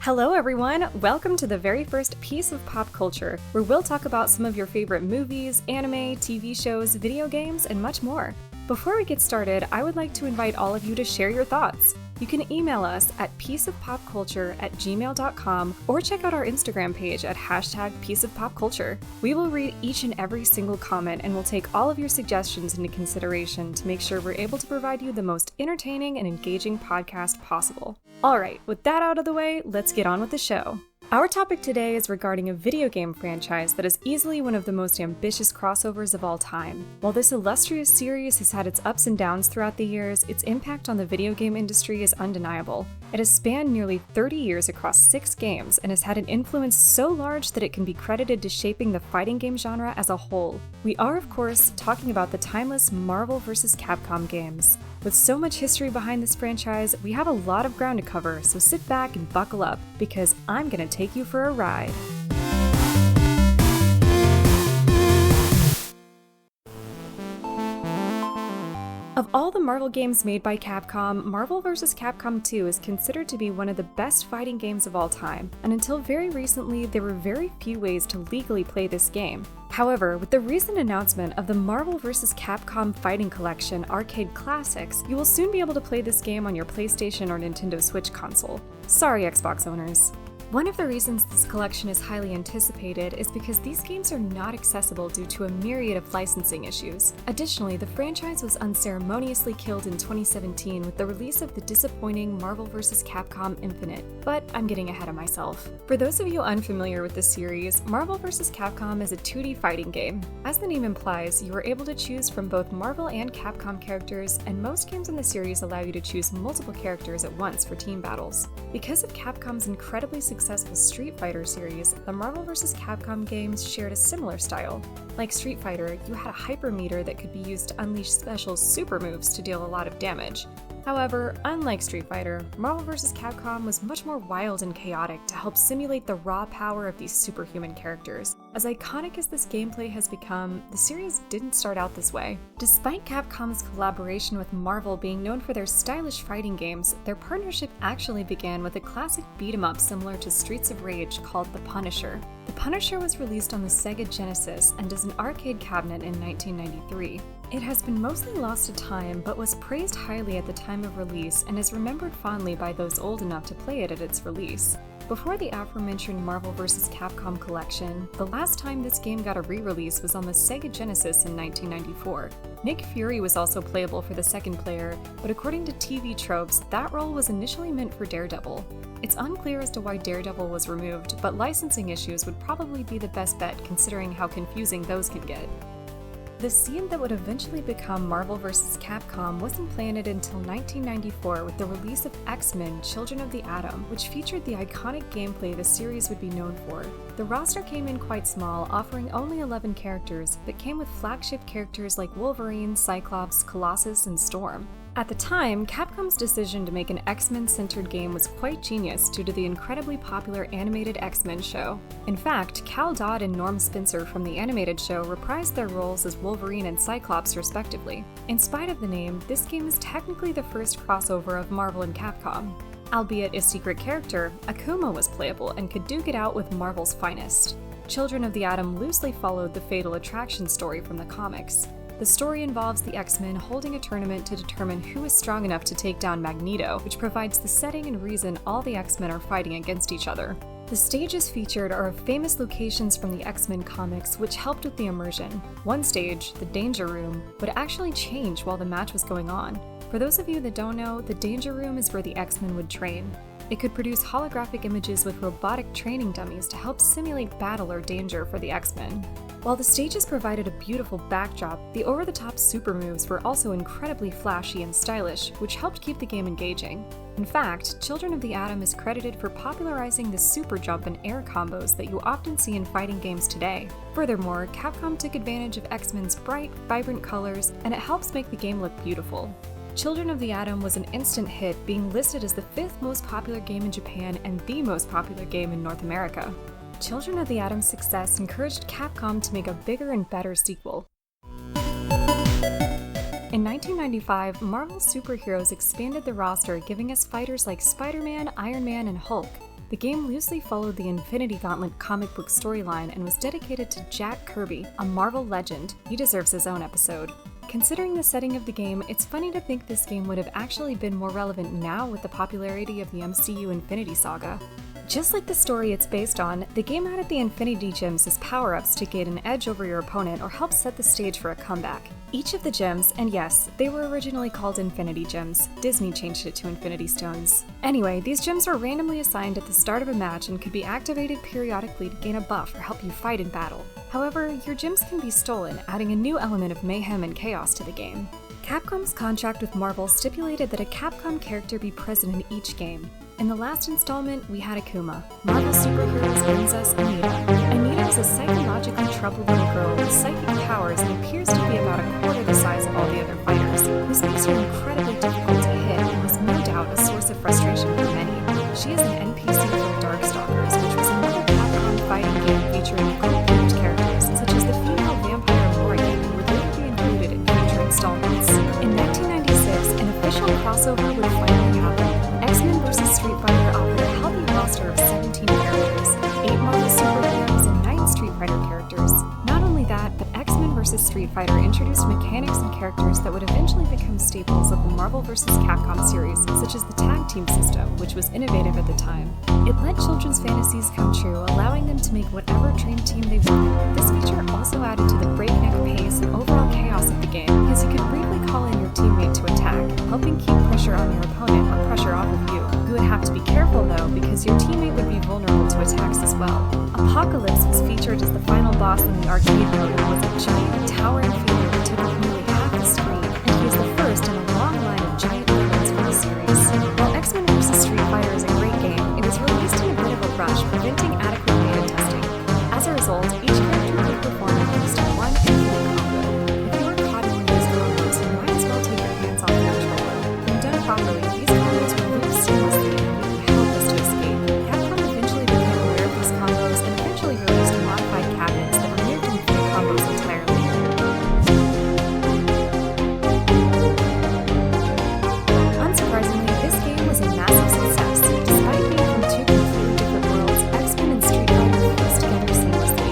Hello everyone! Welcome to the very first Piece of Pop Culture, where we'll talk about some of your favorite movies, anime, TV shows, video games, and much more. Before we get started, I would like to invite all of you to share your thoughts. You can email us at pieceofpopculture@gmail.com or check out our Instagram page at #pieceofpopculture. We will read each and every single comment and will take all of your suggestions into consideration to make sure we're able to provide you the most entertaining and engaging podcast possible. Alright, with that out of the way, let's get on with the show. Our topic today is regarding a video game franchise that is easily one of the most ambitious crossovers of all time. While this illustrious series has had its ups and downs throughout the years, its impact on the video game industry is undeniable. It has spanned nearly 30 years across 6 games and has had an influence so large that it can be credited to shaping the fighting game genre as a whole. We are, of course, talking about the timeless Marvel vs. Capcom games. With so much history behind this franchise, we have a lot of ground to cover, so sit back and buckle up, because I'm gonna take you for a ride. Of all the Marvel games made by Capcom, Marvel vs. Capcom 2 is considered to be one of the best fighting games of all time, and until very recently, there were very few ways to legally play this game. However, with the recent announcement of the Marvel vs. Capcom Fighting Collection Arcade Classics, you will soon be able to play this game on your PlayStation or Nintendo Switch console. Sorry, Xbox owners. One of the reasons this collection is highly anticipated is because these games are not accessible due to a myriad of licensing issues. Additionally, the franchise was unceremoniously killed in 2017 with the release of the disappointing Marvel vs. Capcom Infinite, but I'm getting ahead of myself. For those of you unfamiliar with the series, Marvel vs. Capcom is a 2D fighting game. As the name implies, you are able to choose from both Marvel and Capcom characters, and most games in the series allow you to choose multiple characters at once for team battles. Because of Capcom's incredibly successful Street Fighter series, the Marvel vs. Capcom games shared a similar style. Like Street Fighter, you had a hyper meter that could be used to unleash special super moves to deal a lot of damage. However, unlike Street Fighter, Marvel vs. Capcom was much more wild and chaotic to help simulate the raw power of these superhuman characters. As iconic as this gameplay has become, the series didn't start out this way. Despite Capcom's collaboration with Marvel being known for their stylish fighting games, their partnership actually began with a classic beat-em-up similar to Streets of Rage called The Punisher. The Punisher was released on the Sega Genesis and as an arcade cabinet in 1993. It has been mostly lost to time, but was praised highly at the time of release and is remembered fondly by those old enough to play it at its release. Before the aforementioned Marvel vs. Capcom collection, the last time this game got a re-release was on the Sega Genesis in 1994. Nick Fury was also playable for the second player, but according to TV tropes, that role was initially meant for Daredevil. It's unclear as to why Daredevil was removed, but licensing issues would probably be the best bet considering how confusing those can get. The scene that would eventually become Marvel vs. Capcom wasn't planned until 1994 with the release of X-Men: Children of the Atom, which featured the iconic gameplay the series would be known for. The roster came in quite small, offering only 11 characters, but came with flagship characters like Wolverine, Cyclops, Colossus, and Storm. At the time, Capcom's decision to make an X-Men-centered game was quite genius due to the incredibly popular animated X-Men show. In fact, Cal Dodd and Norm Spencer from the animated show reprised their roles as Wolverine and Cyclops respectively. In spite of the name, this game is technically the first crossover of Marvel and Capcom. Albeit a secret character, Akuma was playable and could duke it out with Marvel's finest. Children of the Atom loosely followed the Fatal Attraction story from the comics. The story involves the X-Men holding a tournament to determine who is strong enough to take down Magneto, which provides the setting and reason all the X-Men are fighting against each other. The stages featured are of famous locations from the X-Men comics, which helped with the immersion. One stage, the Danger Room, would actually change while the match was going on. For those of you that don't know, the Danger Room is where the X-Men would train. It could produce holographic images with robotic training dummies to help simulate battle or danger for the X-Men. While the stages provided a beautiful backdrop, the over-the-top super moves were also incredibly flashy and stylish, which helped keep the game engaging. In fact, Children of the Atom is credited for popularizing the super jump and air combos that you often see in fighting games today. Furthermore, Capcom took advantage of X-Men's bright, vibrant colors, and it helps make the game look beautiful. Children of the Atom was an instant hit, being listed as the 5th most popular game in Japan and the most popular game in North America. Children of the Atom's success encouraged Capcom to make a bigger and better sequel. In 1995, Marvel's superheroes expanded the roster, giving us fighters like Spider-Man, Iron Man, and Hulk. The game loosely followed the Infinity Gauntlet comic book storyline and was dedicated to Jack Kirby, a Marvel legend. He deserves his own episode. Considering the setting of the game, it's funny to think this game would have actually been more relevant now with the popularity of the MCU Infinity Saga. Just like the story it's based on, the game added the Infinity Gems as power-ups to gain an edge over your opponent or help set the stage for a comeback. Each of the gems, and yes, they were originally called Infinity Gems, Disney changed it to Infinity Stones. Anyway, these gems were randomly assigned at the start of a match and could be activated periodically to gain a buff or help you fight in battle. However, your gems can be stolen, adding a new element of mayhem and chaos to the game. Capcom's contract with Marvel stipulated that a Capcom character be present in each game. In the last installment, we had Akuma. Marvel superheroes brings us Anita. Anita is a psychologically troubled little girl with psychic powers and appears to be about a quarter the size of all the other fighters. This makes her incredibly difficult to hit and was no doubt a source of frustration for many. She is an NPC from Darkstalkers, which was another Capcom fighting game featuring cult-themed characters, such as the female vampire Morrigan, who would later be included in future installments. In 1996, an official crossover would finally happen. X-Men vs. Street Fighter offered a healthy roster of 17 characters, 8 Marvel superheroes and 9 Street Fighter characters. Not only that, but X-Men vs. Street Fighter introduced mechanics and characters that would eventually become staples of the Marvel vs. Capcom series, such as the tag team system, which was innovative at the time. It let children's fantasies come true, allowing them to make whatever dream team they wanted. This feature also added to the breakneck pace and overall chaos of the game, because you could briefly call in your teammate to attack, helping keep pressure on your opponent or pressure off of you. You would have to be careful though, because your teammate would be vulnerable to attacks as well. Apocalypse was featured as the final boss in the arcade mode and was a giant towering figure that took up nearly half the screen, and he is the first in a long line of giant villains for the series. While X-Men vs. Street Fighter is a great game, it was released in a bit of a rush, preventing adequate beta testing. As a result, each character could perform at least one infinite combo. If you were caught in one of these combos, you might as well take your hands off the controller. When done properly, these combos will move seamlessly and make you helpless to escape. Capcom eventually became aware of these combos and eventually released modified cabinets that removed infinite combos entirely. Unsurprisingly, this game was a massive success. Despite being from two completely different worlds, X-Men and Street Fighter fused together seamlessly.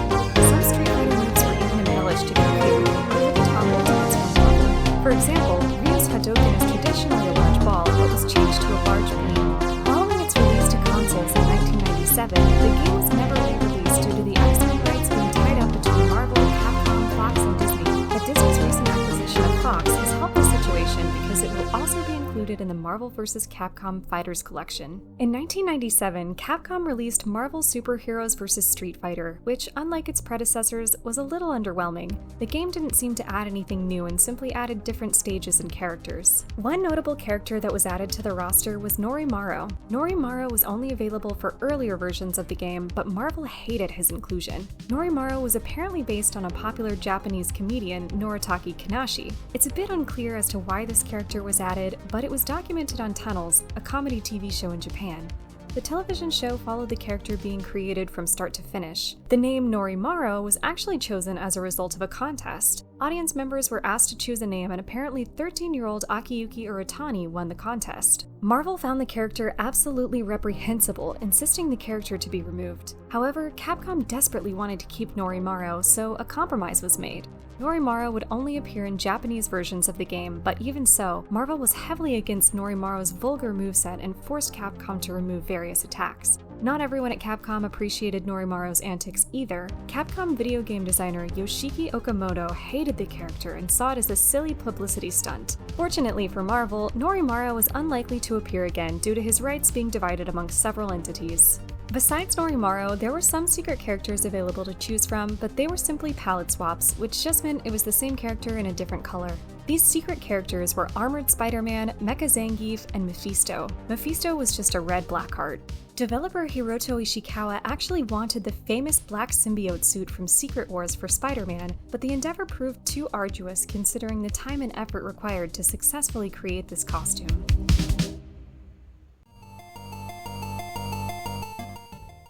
Some Street Fighter moves were even embellished to compete with the over-the-top ultimates from Marvel. For example, Ryu's Hadouken is traditionally a large ball, but was changed to a large beam. Following its release to consoles in 1997, the game was never re-released due to the X-Men rights being tied up between Marvel, Capcom, Fox, and Disney. But Disney's recent acquisition of Fox has helped the situation because it will also be included in the Marvel vs. Capcom Fighters collection. In 1997, Capcom released Marvel Superheroes vs. Street Fighter, which, unlike its predecessors, was a little underwhelming. The game didn't seem to add anything new and simply added different stages and characters. One notable character that was added to the roster was Norimaro. Norimaro was only available for earlier versions of the game, but Marvel hated his inclusion. Norimaro was apparently based on a popular Japanese comedian, Noritake Kanashi. It's a bit unclear as to why this character was added, but it was documented on Tunnels, a comedy TV show in Japan. The television show followed the character being created from start to finish. The name Norimaro was actually chosen as a result of a contest. Audience members were asked to choose a name, and apparently 13-year-old Akiyuki Uratani won the contest. Marvel found the character absolutely reprehensible, insisting the character to be removed. However, Capcom desperately wanted to keep Norimaro, so a compromise was made. Norimaro would only appear in Japanese versions of the game, but even so, Marvel was heavily against Norimaro's vulgar moveset and forced Capcom to remove various attacks. Not everyone at Capcom appreciated Norimaro's antics either. Capcom video game designer Yoshiki Okamoto hated the character and saw it as a silly publicity stunt. Fortunately for Marvel, Norimaro was unlikely to appear again due to his rights being divided among several entities. Besides Norimaro, there were some secret characters available to choose from, but they were simply palette swaps, which just meant it was the same character in a different color. These secret characters were Armored Spider-Man, Mecha Zangief, and Mephisto. Mephisto was just a red Blackheart. Developer Hiroto Ishikawa actually wanted the famous black symbiote suit from Secret Wars for Spider-Man, but the endeavor proved too arduous considering the time and effort required to successfully create this costume.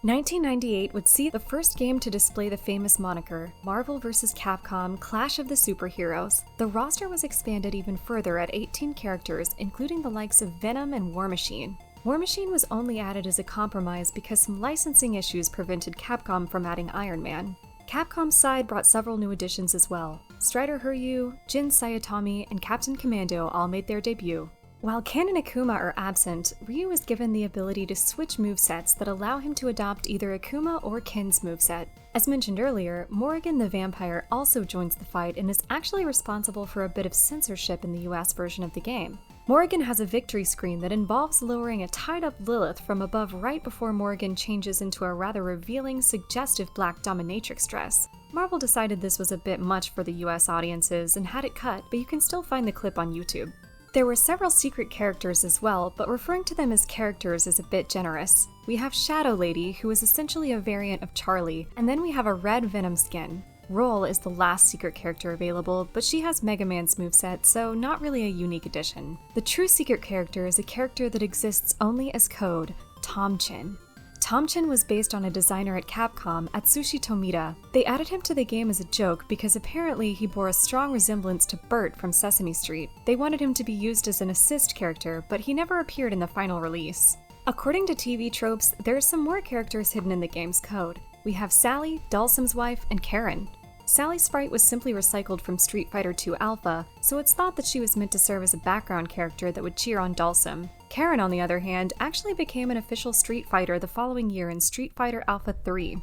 1998 would see the first game to display the famous moniker, Marvel vs. Capcom Clash of the Superheroes. The roster was expanded even further at 18 characters, including the likes of Venom and War Machine. War Machine was only added as a compromise because some licensing issues prevented Capcom from adding Iron Man. Capcom's side brought several new additions as well. Strider Hiryu, Jin Sayatomi, and Captain Commando all made their debut. While Ken and Akuma are absent, Ryu is given the ability to switch movesets that allow him to adopt either Akuma or Ken's moveset. As mentioned earlier, Morrigan the Vampire also joins the fight and is actually responsible for a bit of censorship in the US version of the game. Morrigan has a victory screen that involves lowering a tied-up Lilith from above right before Morrigan changes into a rather revealing, suggestive black dominatrix dress. Marvel decided this was a bit much for the US audiences and had it cut, but you can still find the clip on YouTube. There were several secret characters as well, but referring to them as characters is a bit generous. We have Shadow Lady, who is essentially a variant of Charlie, and then we have a red Venom skin. Roll is the last secret character available, but she has Mega Man's moveset, so not really a unique addition. The true secret character is a character that exists only as code, Tom Chin. Tom Chin was based on a designer at Capcom, Atsushi Tomita. They added him to the game as a joke because apparently he bore a strong resemblance to Bert from Sesame Street. They wanted him to be used as an assist character, but he never appeared in the final release. According to TV tropes, there are some more characters hidden in the game's code. We have Sally, Dhalsim's wife, and Karen. Sally's sprite was simply recycled from Street Fighter II Alpha, so it's thought that she was meant to serve as a background character that would cheer on Dhalsim. Karen, on the other hand, actually became an official Street Fighter the following year in Street Fighter Alpha 3.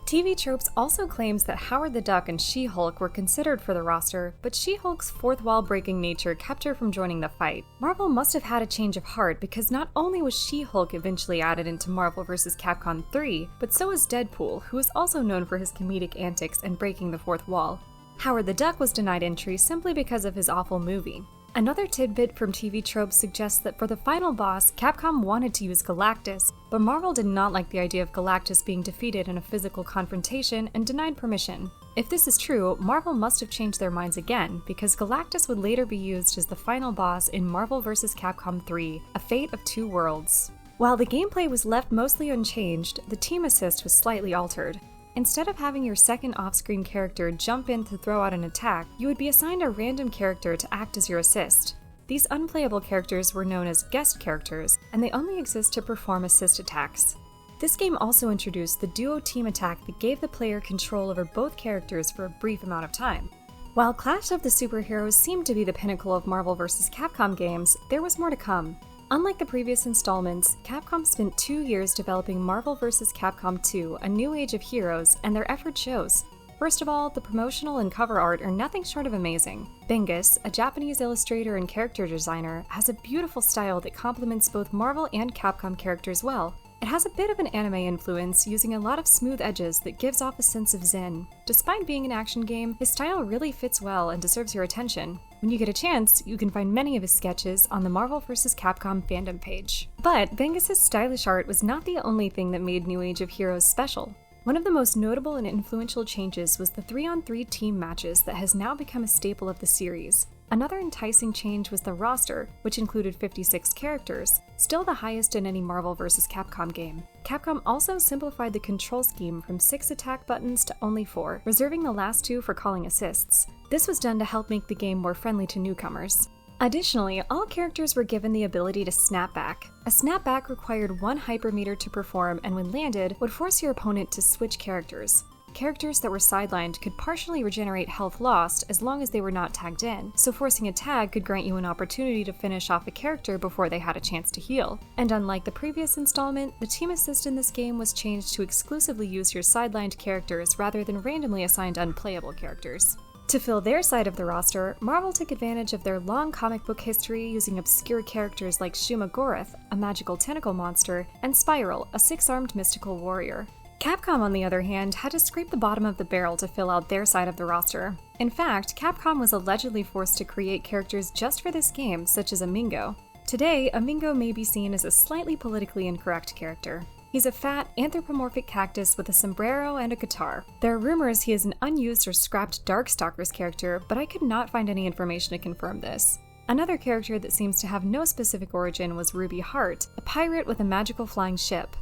TV Tropes also claims that Howard the Duck and She-Hulk were considered for the roster, but She-Hulk's fourth wall breaking nature kept her from joining the fight. Marvel must have had a change of heart because not only was She-Hulk eventually added into Marvel vs. Capcom 3, but so was Deadpool, who is also known for his comedic antics and breaking the fourth wall. Howard the Duck was denied entry simply because of his awful movie. Another tidbit from TV Tropes suggests that for the final boss, Capcom wanted to use Galactus, but Marvel did not like the idea of Galactus being defeated in a physical confrontation and denied permission. If this is true, Marvel must have changed their minds again, because Galactus would later be used as the final boss in Marvel vs. Capcom 3, A Fate of Two Worlds. While the gameplay was left mostly unchanged, the team assist was slightly altered. Instead of having your second off-screen character jump in to throw out an attack, you would be assigned a random character to act as your assist. These unplayable characters were known as guest characters, and they only exist to perform assist attacks. This game also introduced the duo team attack that gave the player control over both characters for a brief amount of time. While Clash of the Superheroes seemed to be the pinnacle of Marvel vs. Capcom games, there was more to come. Unlike the previous installments, Capcom spent 2 years developing Marvel vs. Capcom 2, A New Age of Heroes, and their effort shows. First of all, the promotional and cover art are nothing short of amazing. Bengus, a Japanese illustrator and character designer, has a beautiful style that complements both Marvel and Capcom characters well. It has a bit of an anime influence, using a lot of smooth edges that gives off a sense of zen. Despite being an action game, his style really fits well and deserves your attention. When you get a chance, you can find many of his sketches on the Marvel vs. Capcom fandom page. But Bengus' stylish art was not the only thing that made New Age of Heroes special. One of the most notable and influential changes was the 3-on-3 team matches that has now become a staple of the series. Another enticing change was the roster, which included 56 characters, still the highest in any Marvel vs. Capcom game. Capcom also simplified the control scheme from 6 attack buttons to only 4, reserving the last 2 for calling assists. This was done to help make the game more friendly to newcomers. Additionally, all characters were given the ability to snap back. A snapback required 1 hypermeter to perform, and when landed, would force your opponent to switch characters. Characters that were sidelined could partially regenerate health lost as long as they were not tagged in, so forcing a tag could grant you an opportunity to finish off a character before they had a chance to heal. And unlike the previous installment, the team assist in this game was changed to exclusively use your sidelined characters rather than randomly assigned unplayable characters. To fill their side of the roster, Marvel took advantage of their long comic book history using obscure characters like Shuma Gorath, a magical tentacle monster, and Spiral, a 6-armed mystical warrior. Capcom, on the other hand, had to scrape the bottom of the barrel to fill out their side of the roster. In fact, Capcom was allegedly forced to create characters just for this game, such as Amingo. Today, Amingo may be seen as a slightly politically incorrect character. He's a fat, anthropomorphic cactus with a sombrero and a guitar. There are rumors he is an unused or scrapped Darkstalkers character, but I could not find any information to confirm this. Another character that seems to have no specific origin was Ruby Heart, a pirate with a magical flying ship.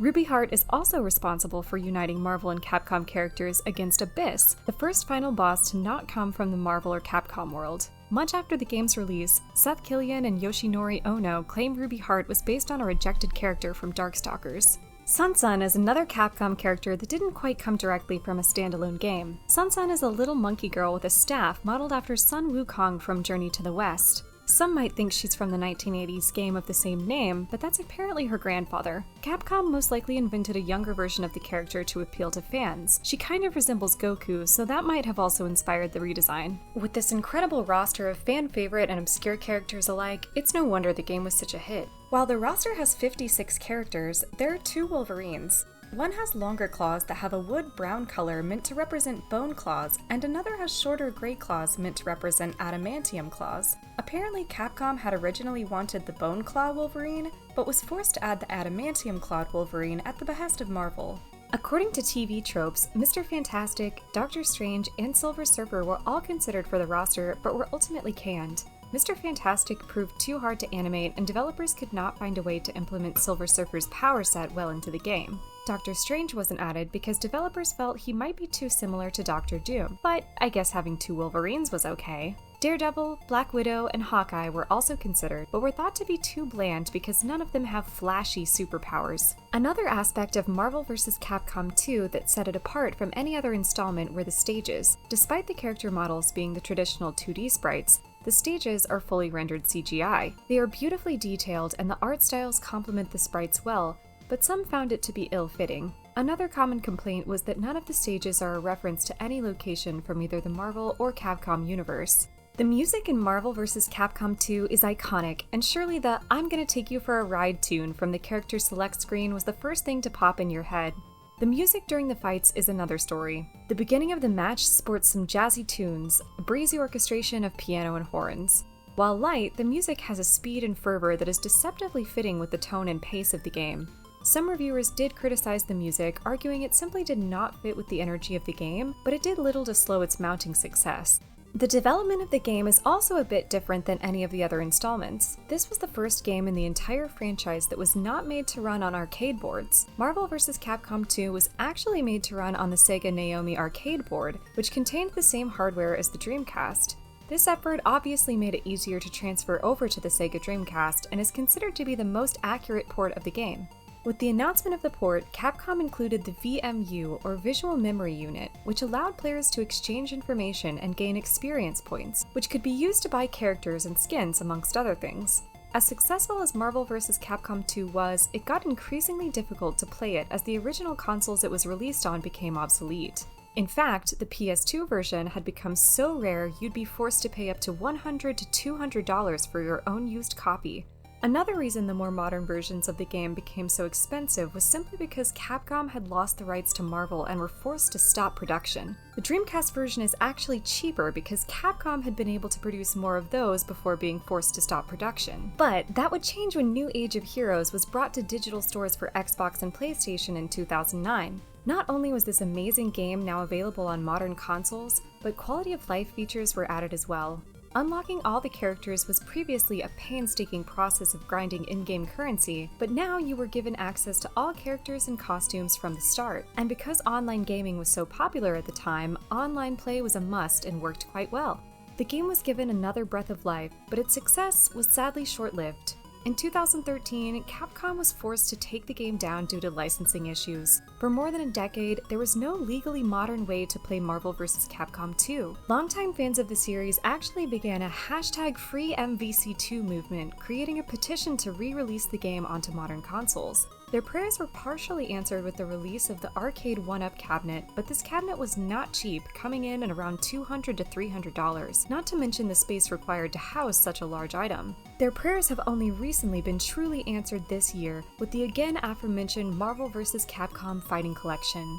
Ruby Heart is also responsible for uniting Marvel and Capcom characters against Abyss, the first final boss to not come from the Marvel or Capcom world. Much after the game's release, Seth Killian and Yoshinori Ono claim Ruby Heart was based on a rejected character from Darkstalkers. Sun is another Capcom character that didn't quite come directly from a standalone game. Sun is a little monkey girl with a staff modeled after Sun Wukong from Journey to the West. Some might think she's from the 1980s game of the same name, but that's apparently her grandfather. Capcom most likely invented a younger version of the character to appeal to fans. She kind of resembles Goku, so that might have also inspired the redesign. With this incredible roster of fan favorite and obscure characters alike, it's no wonder the game was such a hit. While the roster has 56 characters, there are 2 Wolverines. One has longer claws that have a wood-brown color meant to represent bone claws, and another has shorter gray claws meant to represent adamantium claws. Apparently Capcom had originally wanted the bone claw Wolverine, but was forced to add the adamantium clawed Wolverine at the behest of Marvel. According to TV tropes, Mr. Fantastic, Doctor Strange, and Silver Surfer were all considered for the roster, but were ultimately canned. Mr. Fantastic proved too hard to animate, and developers could not find a way to implement Silver Surfer's power set well into the game. Doctor Strange wasn't added because developers felt he might be too similar to Doctor Doom, but I guess having 2 Wolverines was okay. Daredevil, Black Widow, and Hawkeye were also considered, but were thought to be too bland because none of them have flashy superpowers. Another aspect of Marvel vs. Capcom 2 that set it apart from any other installment were the stages. Despite the character models being the traditional 2D sprites, the stages are fully rendered CGI. They are beautifully detailed and the art styles complement the sprites well, but some found it to be ill-fitting. Another common complaint was that none of the stages are a reference to any location from either the Marvel or Capcom universe. The music in Marvel vs. Capcom 2 is iconic, and surely the "I'm gonna take you for a ride" tune from the character select screen was the first thing to pop in your head. The music during the fights is another story. The beginning of the match sports some jazzy tunes, a breezy orchestration of piano and horns. While light, the music has a speed and fervor that is deceptively fitting with the tone and pace of the game. Some reviewers did criticize the music, arguing it simply did not fit with the energy of the game, but it did little to slow its mounting success. The development of the game is also a bit different than any of the other installments. This was the first game in the entire franchise that was not made to run on arcade boards. Marvel vs. Capcom 2 was actually made to run on the Sega Naomi arcade board, which contained the same hardware as the Dreamcast. This effort obviously made it easier to transfer over to the Sega Dreamcast and is considered to be the most accurate port of the game. With the announcement of the port, Capcom included the VMU, or Visual Memory Unit, which allowed players to exchange information and gain experience points, which could be used to buy characters and skins, amongst other things. As successful as Marvel vs. Capcom 2 was, it got increasingly difficult to play it as the original consoles it was released on became obsolete. In fact, the PS2 version had become so rare you'd be forced to pay up to $100 to $200 for your own used copy. Another reason the more modern versions of the game became so expensive was simply because Capcom had lost the rights to Marvel and were forced to stop production. The Dreamcast version is actually cheaper because Capcom had been able to produce more of those before being forced to stop production. But that would change when New Age of Heroes was brought to digital stores for Xbox and PlayStation in 2009. Not only was this amazing game now available on modern consoles, but quality of life features were added as well. Unlocking all the characters was previously a painstaking process of grinding in-game currency, but now you were given access to all characters and costumes from the start. And because online gaming was so popular at the time, online play was a must and worked quite well. The game was given another breath of life, but its success was sadly short-lived. In 2013, Capcom was forced to take the game down due to licensing issues. For more than a decade, there was no legally modern way to play Marvel vs. Capcom 2. Longtime fans of the series actually began a #FreeMVC2 movement, creating a petition to re-release the game onto modern consoles. Their prayers were partially answered with the release of the arcade 1-up cabinet, but this cabinet was not cheap, coming in at around $200 to $300, not to mention the space required to house such a large item. Their prayers have only recently been truly answered this year, with the again aforementioned Marvel vs. Capcom Fighting Collection.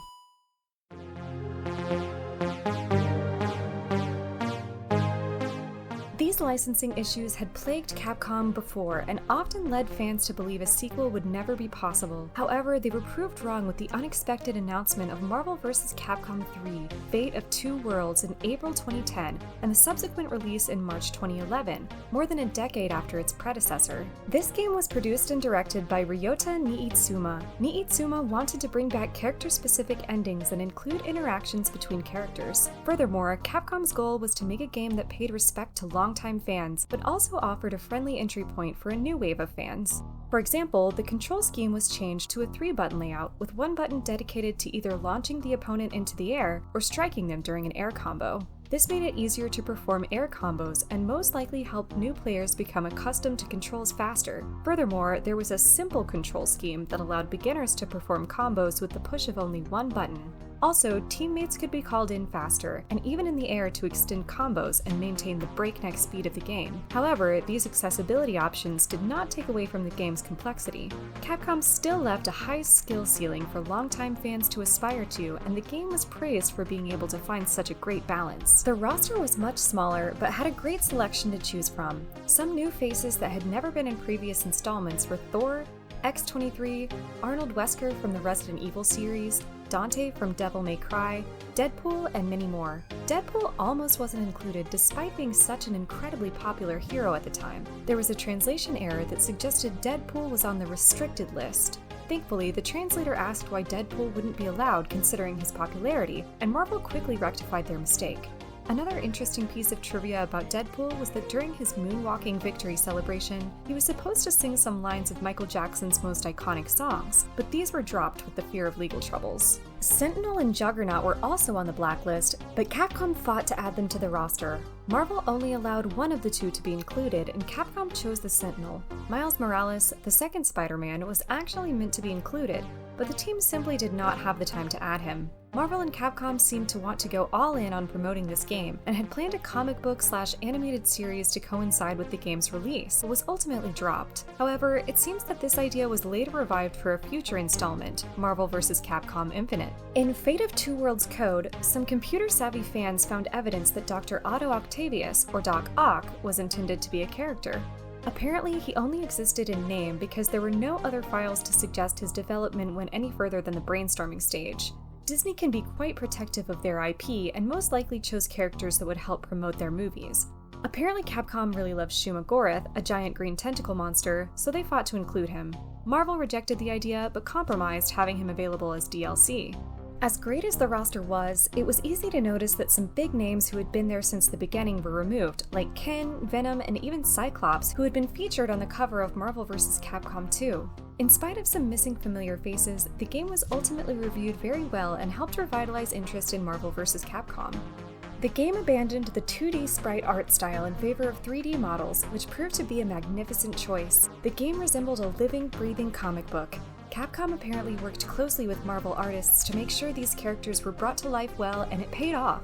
These licensing issues had plagued Capcom before and often led fans to believe a sequel would never be possible. However, they were proved wrong with the unexpected announcement of Marvel vs. Capcom 3: Fate of Two Worlds in April 2010 and the subsequent release in March 2011, more than a decade after its predecessor. This game was produced and directed by Ryota Niitsuma. Niitsuma wanted to bring back character-specific endings and include interactions between characters. Furthermore, Capcom's goal was to make a game that paid respect to longtime fans, but also offered a friendly entry point for a new wave of fans. For example, the control scheme was changed to a 3-button layout, with one button dedicated to either launching the opponent into the air or striking them during an air combo. This made it easier to perform air combos and most likely helped new players become accustomed to controls faster. Furthermore, there was a simple control scheme that allowed beginners to perform combos with the push of only one button. Also, teammates could be called in faster, and even in the air to extend combos and maintain the breakneck speed of the game. However, these accessibility options did not take away from the game's complexity. Capcom still left a high skill ceiling for longtime fans to aspire to, and the game was praised for being able to find such a great balance. The roster was much smaller, but had a great selection to choose from. Some new faces that had never been in previous installments were Thor, X-23, Arnold Wesker from the Resident Evil series, Dante from Devil May Cry, Deadpool, and many more. Deadpool almost wasn't included despite being such an incredibly popular hero at the time. There was a translation error that suggested Deadpool was on the restricted list. Thankfully, the translator asked why Deadpool wouldn't be allowed considering his popularity, and Marvel quickly rectified their mistake. Another interesting piece of trivia about Deadpool was that during his moonwalking victory celebration, he was supposed to sing some lines of Michael Jackson's most iconic songs, but these were dropped with the fear of legal troubles. Sentinel and Juggernaut were also on the blacklist, but Capcom fought to add them to the roster. Marvel only allowed one of the two to be included, and Capcom chose the Sentinel. Miles Morales, the second Spider-Man, was actually meant to be included, but the team simply did not have the time to add him. Marvel and Capcom seemed to want to go all in on promoting this game, and had planned a comic book/animated series to coincide with the game's release, but was ultimately dropped. However, it seems that this idea was later revived for a future installment, Marvel vs. Capcom Infinite. In Fate of Two Worlds Code, some computer-savvy fans found evidence that Dr. Otto Octavius, or Doc Ock, was intended to be a character. Apparently, he only existed in name because there were no other files to suggest his development went any further than the brainstorming stage. Disney can be quite protective of their IP and most likely chose characters that would help promote their movies. Apparently Capcom really loves Shuma Gorath, a giant green tentacle monster, so they fought to include him. Marvel rejected the idea but compromised, having him available as DLC. As great as the roster was, it was easy to notice that some big names who had been there since the beginning were removed, like Ken, Venom, and even Cyclops, who had been featured on the cover of Marvel vs. Capcom 2. In spite of some missing familiar faces, the game was ultimately reviewed very well and helped revitalize interest in Marvel vs. Capcom. The game abandoned the 2D sprite art style in favor of 3D models, which proved to be a magnificent choice. The game resembled a living, breathing comic book. Capcom apparently worked closely with Marvel artists to make sure these characters were brought to life well, and it paid off.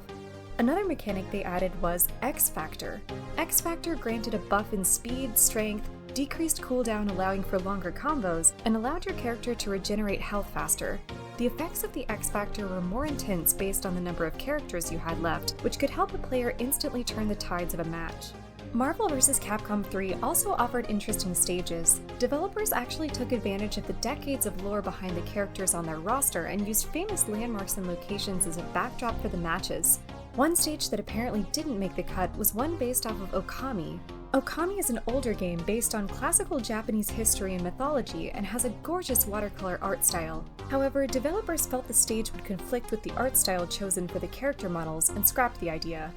Another mechanic they added was X Factor. X Factor granted a buff in speed, strength, decreased cooldown allowing for longer combos, and allowed your character to regenerate health faster. The effects of the X Factor were more intense based on the number of characters you had left, which could help a player instantly turn the tides of a match. Marvel vs. Capcom 3 also offered interesting stages. Developers actually took advantage of the decades of lore behind the characters on their roster and used famous landmarks and locations as a backdrop for the matches. One stage that apparently didn't make the cut was one based off of Okami. Okami is an older game based on classical Japanese history and mythology and has a gorgeous watercolor art style. However, developers felt the stage would conflict with the art style chosen for the character models and scrapped the idea.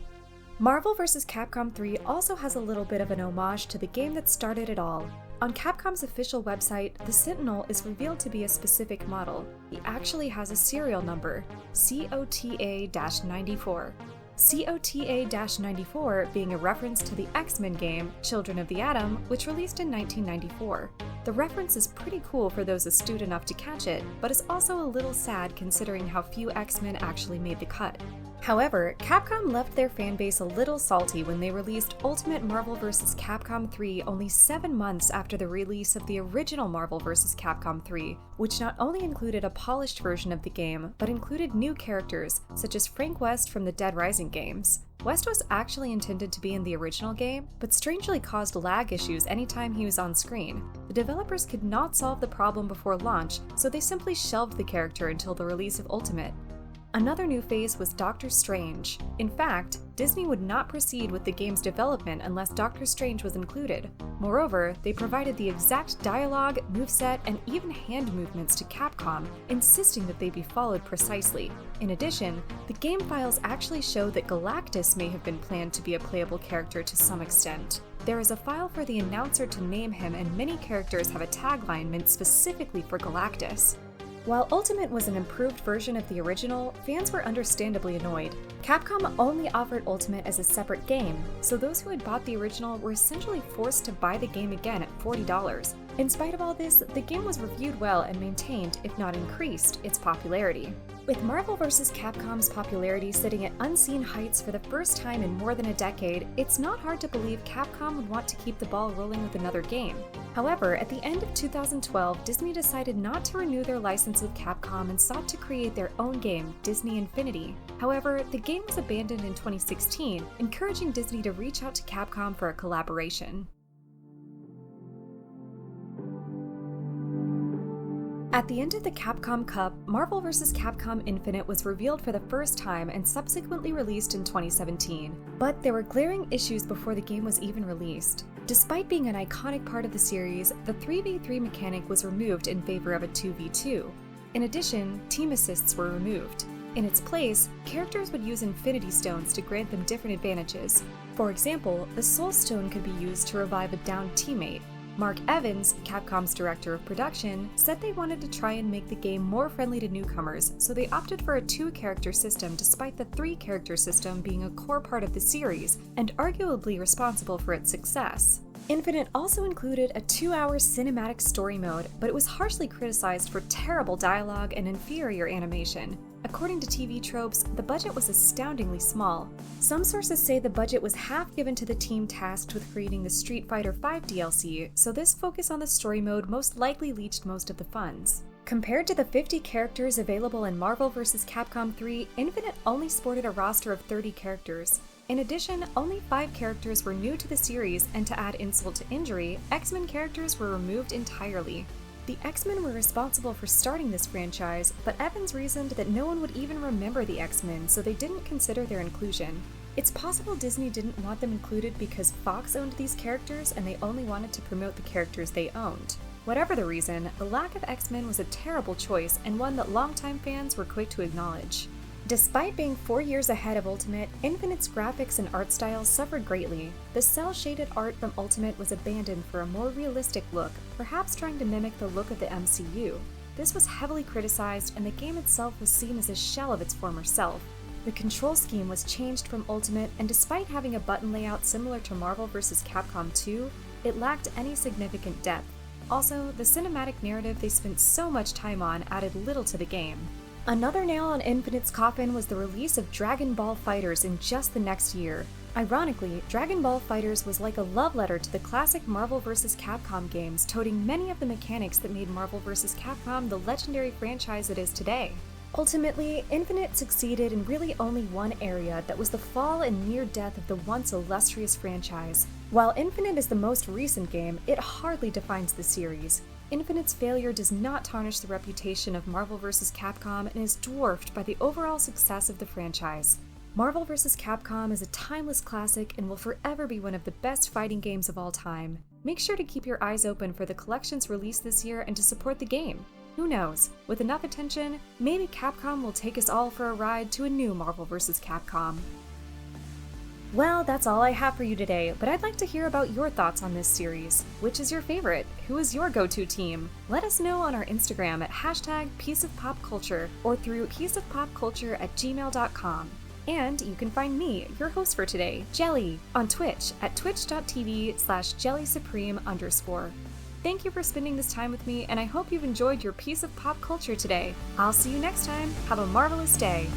Marvel vs. Capcom 3 also has a little bit of an homage to the game that started it all. On Capcom's official website, the Sentinel is revealed to be a specific model. He actually has a serial number, COTA-94. COTA-94 being a reference to the X-Men game, Children of the Atom, which released in 1994. The reference is pretty cool for those astute enough to catch it, but is also a little sad considering how few X-Men actually made the cut. However, Capcom left their fanbase a little salty when they released Ultimate Marvel vs. Capcom 3 only 7 months after the release of the original Marvel vs. Capcom 3, which not only included a polished version of the game, but included new characters, such as Frank West from the Dead Rising games. West was actually intended to be in the original game, but strangely caused lag issues anytime he was on screen. The developers could not solve the problem before launch, so they simply shelved the character until the release of Ultimate. Another new face was Doctor Strange. In fact, Disney would not proceed with the game's development unless Doctor Strange was included. Moreover, they provided the exact dialogue, moveset, and even hand movements to Capcom, insisting that they be followed precisely. In addition, the game files actually show that Galactus may have been planned to be a playable character to some extent. There is a file for the announcer to name him, and many characters have a tagline meant specifically for Galactus. While Ultimate was an improved version of the original, fans were understandably annoyed. Capcom only offered Ultimate as a separate game, so those who had bought the original were essentially forced to buy the game again at $40. In spite of all this, the game was reviewed well and maintained, if not increased, its popularity. With Marvel vs. Capcom's popularity sitting at unseen heights for the first time in more than a decade, it's not hard to believe Capcom would want to keep the ball rolling with another game. However, at the end of 2012, Disney decided not to renew their license with Capcom and sought to create their own game, Disney Infinity. However, the game was abandoned in 2016, encouraging Disney to reach out to Capcom for a collaboration. At the end of the Capcom Cup, Marvel vs. Capcom Infinite was revealed for the first time and subsequently released in 2017. But there were glaring issues before the game was even released. Despite being an iconic part of the series, the 3v3 mechanic was removed in favor of a 2v2. In addition, team assists were removed. In its place, characters would use Infinity Stones to grant them different advantages. For example, the Soul Stone could be used to revive a downed teammate. Mark Evans, Capcom's director of production, said they wanted to try and make the game more friendly to newcomers, so they opted for a 2-character system despite the 3-character system being a core part of the series, and arguably responsible for its success. Infinite also included a 2-hour cinematic story mode, but it was harshly criticized for terrible dialogue and inferior animation. According to TV Tropes, the budget was astoundingly small. Some sources say the budget was half given to the team tasked with creating the Street Fighter V DLC, so this focus on the story mode most likely leached most of the funds. Compared to the 50 characters available in Marvel vs. Capcom 3, Infinite only sported a roster of 30 characters. In addition, only 5 characters were new to the series, and to add insult to injury, X-Men characters were removed entirely. The X-Men were responsible for starting this franchise, but Evans reasoned that no one would even remember the X-Men, so they didn't consider their inclusion. It's possible Disney didn't want them included because Fox owned these characters and they only wanted to promote the characters they owned. Whatever the reason, the lack of X-Men was a terrible choice and one that longtime fans were quick to acknowledge. Despite being 4 years ahead of Ultimate, Infinite's graphics and art style suffered greatly. The cel-shaded art from Ultimate was abandoned for a more realistic look, perhaps trying to mimic the look of the MCU. This was heavily criticized, and the game itself was seen as a shell of its former self. The control scheme was changed from Ultimate, and despite having a button layout similar to Marvel vs. Capcom 2, it lacked any significant depth. Also, the cinematic narrative they spent so much time on added little to the game. Another nail on Infinite's coffin was the release of Dragon Ball FighterZ in just the next year. Ironically, Dragon Ball FighterZ was like a love letter to the classic Marvel vs. Capcom games, toting many of the mechanics that made Marvel vs. Capcom the legendary franchise it is today. Ultimately, Infinite succeeded in really only one area, that was the fall and near death of the once illustrious franchise. While Infinite is the most recent game, it hardly defines the series. Infinite's failure does not tarnish the reputation of Marvel vs. Capcom and is dwarfed by the overall success of the franchise. Marvel vs. Capcom is a timeless classic and will forever be one of the best fighting games of all time. Make sure to keep your eyes open for the collections released this year and to support the game. Who knows, with enough attention, maybe Capcom will take us all for a ride to a new Marvel vs. Capcom. Well, that's all I have for you today, but I'd like to hear about your thoughts on this series. Which is your favorite? Who is your go-to team? Let us know on our Instagram at #pieceofpopculture or through pieceofpopculture@gmail.com. And you can find me, your host for today, Jelly, on Twitch at twitch.tv/jellysupreme_. Thank you for spending this time with me, and I hope you've enjoyed your piece of pop culture today. I'll see you next time. Have a marvelous day.